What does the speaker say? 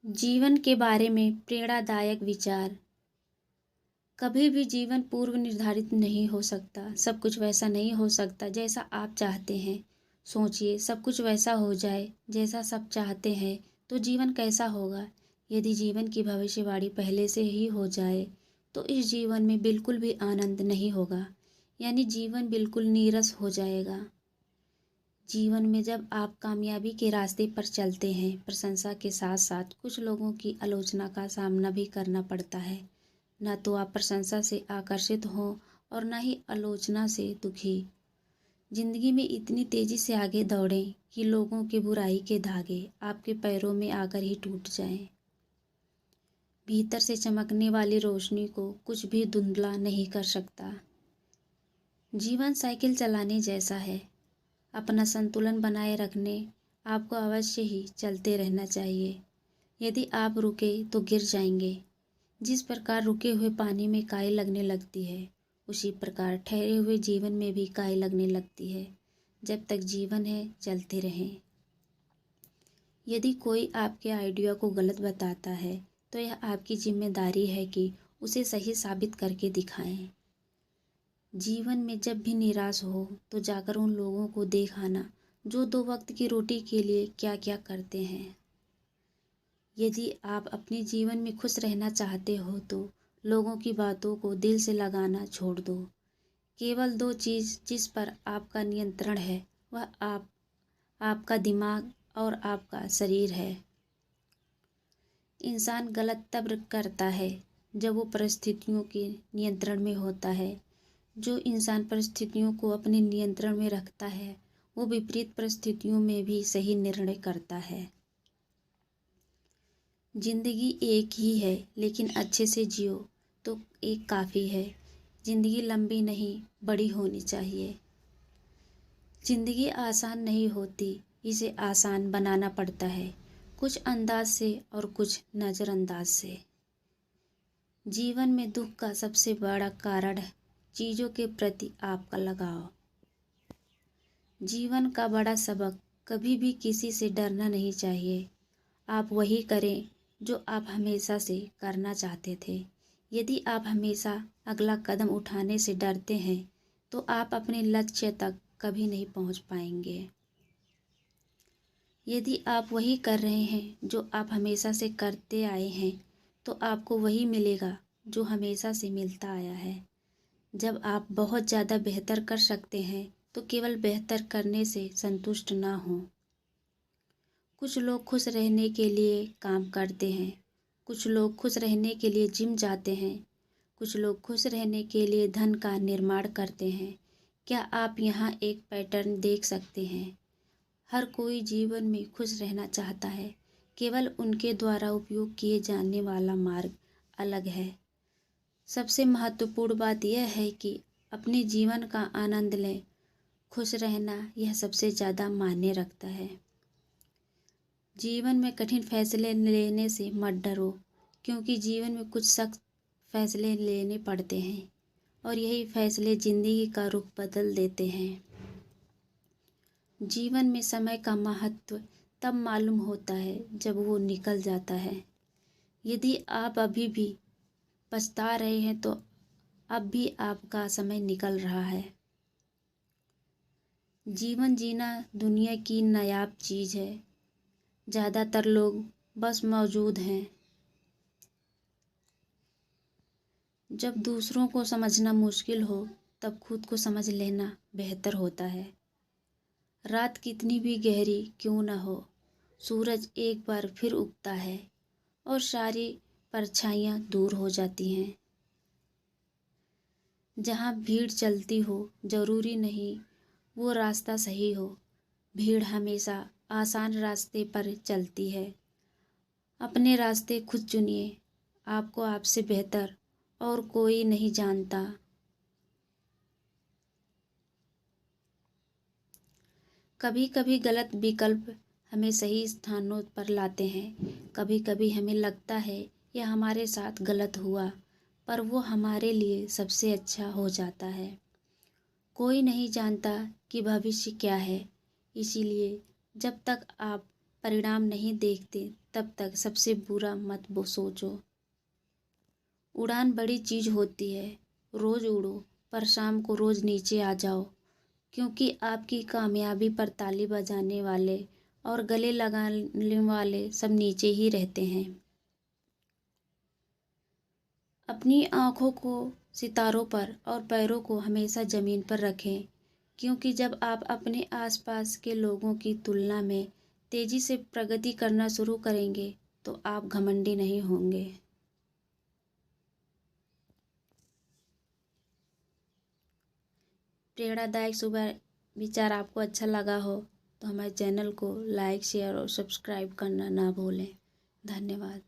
जीवन के बारे में प्रेरणादायक विचार। कभी भी जीवन पूर्व निर्धारित नहीं हो सकता। सब कुछ वैसा नहीं हो सकता जैसा आप चाहते हैं। सोचिए, सब कुछ वैसा हो जाए जैसा सब चाहते हैं तो जीवन कैसा होगा। यदि जीवन की भविष्यवाणी पहले से ही हो जाए तो इस जीवन में बिल्कुल भी आनंद नहीं होगा, यानी जीवन बिल्कुल नीरस हो जाएगा। जीवन में जब आप कामयाबी के रास्ते पर चलते हैं, प्रशंसा के साथ साथ कुछ लोगों की आलोचना का सामना भी करना पड़ता है। न तो आप प्रशंसा से आकर्षित हों और न ही आलोचना से दुखी। जिंदगी में इतनी तेजी से आगे दौड़ें कि लोगों के बुराई के धागे आपके पैरों में आकर ही टूट जाएं। भीतर से चमकने वाली रोशनी को कुछ भी धुंधला नहीं कर सकता। जीवन साइकिल चलाने जैसा है। अपना संतुलन बनाए रखने आपको अवश्य ही चलते रहना चाहिए। यदि आप रुके तो गिर जाएंगे। जिस प्रकार रुके हुए पानी में काई लगने लगती है, उसी प्रकार ठहरे हुए जीवन में भी काई लगने लगती है। जब तक जीवन है, चलते रहें। यदि कोई आपके आइडिया को गलत बताता है तो यह आपकी जिम्मेदारी है कि उसे सही साबित करके दिखाएं। जीवन में जब भी निराश हो तो जाकर उन लोगों को देख आना जो 2 वक्त की रोटी के लिए क्या क्या करते हैं। यदि आप अपने जीवन में खुश रहना चाहते हो तो लोगों की बातों को दिल से लगाना छोड़ दो। केवल 2 चीज़ जिस पर आपका नियंत्रण है वह आपका दिमाग और आपका शरीर है। इंसान गलत तब करता है जब वो परिस्थितियों के नियंत्रण में होता है। जो इंसान परिस्थितियों को अपने नियंत्रण में रखता है वो विपरीत परिस्थितियों में भी सही निर्णय करता है। जिंदगी एक ही है, लेकिन अच्छे से जियो तो एक काफ़ी है। जिंदगी लंबी नहीं, बड़ी होनी चाहिए। जिंदगी आसान नहीं होती, इसे आसान बनाना पड़ता है, कुछ अंदाज से और कुछ नज़रअंदाज से। जीवन में दुख का सबसे बड़ा कारण है चीज़ों के प्रति आपका लगाव। जीवन का बड़ा सबक, कभी भी किसी से डरना नहीं चाहिए। आप वही करें जो आप हमेशा से करना चाहते थे। यदि आप हमेशा अगला कदम उठाने से डरते हैं तो आप अपने लक्ष्य तक कभी नहीं पहुंच पाएंगे। यदि आप वही कर रहे हैं जो आप हमेशा से करते आए हैं तो आपको वही मिलेगा जो हमेशा से मिलता आया है। जब आप बहुत ज़्यादा बेहतर कर सकते हैं तो केवल बेहतर करने से संतुष्ट ना हों। कुछ लोग खुश रहने के लिए काम करते हैं, कुछ लोग खुश रहने के लिए जिम जाते हैं, कुछ लोग खुश रहने के लिए धन का निर्माण करते हैं। क्या आप यहाँ एक पैटर्न देख सकते हैं? हर कोई जीवन में खुश रहना चाहता है, केवल उनके द्वारा उपयोग किए जाने वाला मार्ग अलग है। सबसे महत्वपूर्ण बात यह है कि अपने जीवन का आनंद लें। खुश रहना यह सबसे ज़्यादा मायने रखता है। जीवन में कठिन फैसले लेने से मत डरो, क्योंकि जीवन में कुछ सख्त फैसले लेने पड़ते हैं और यही फैसले ज़िंदगी का रुख बदल देते हैं। जीवन में समय का महत्व तब मालूम होता है जब वो निकल जाता है। यदि आप अभी भी पछता रहे हैं तो अब भी आपका समय निकल रहा है। जीवन जीना दुनिया की नायाब चीज़ है। ज़्यादातर लोग बस मौजूद हैं। जब दूसरों को समझना मुश्किल हो तब खुद को समझ लेना बेहतर होता है। रात कितनी भी गहरी क्यों न हो, सूरज एक बार फिर उगता है और सारी परछाइयाँ दूर हो जाती हैं। जहाँ भीड़ चलती हो ज़रूरी नहीं वो रास्ता सही हो। भीड़ हमेशा आसान रास्ते पर चलती है। अपने रास्ते खुद चुनिए। आपको आपसे बेहतर और कोई नहीं जानता। कभी कभी गलत विकल्प हमें सही स्थानों पर लाते हैं। कभी कभी हमें लगता है यह हमारे साथ गलत हुआ, पर वो हमारे लिए सबसे अच्छा हो जाता है। कोई नहीं जानता कि भविष्य क्या है, इसीलिए जब तक आप परिणाम नहीं देखते तब तक सबसे बुरा मत वो सोचो। उड़ान बड़ी चीज़ होती है, रोज़ उड़ो पर शाम को रोज़ नीचे आ जाओ, क्योंकि आपकी कामयाबी पर ताली बजाने वाले और गले लगाने वाले सब नीचे ही रहते हैं। अपनी आँखों को सितारों पर और पैरों को हमेशा ज़मीन पर रखें, क्योंकि जब आप अपने आसपास के लोगों की तुलना में तेज़ी से प्रगति करना शुरू करेंगे तो आप घमंडी नहीं होंगे। प्रेरणादायक सुबह विचार आपको अच्छा लगा हो तो हमारे चैनल को लाइक, शेयर और सब्सक्राइब करना ना भूलें। धन्यवाद।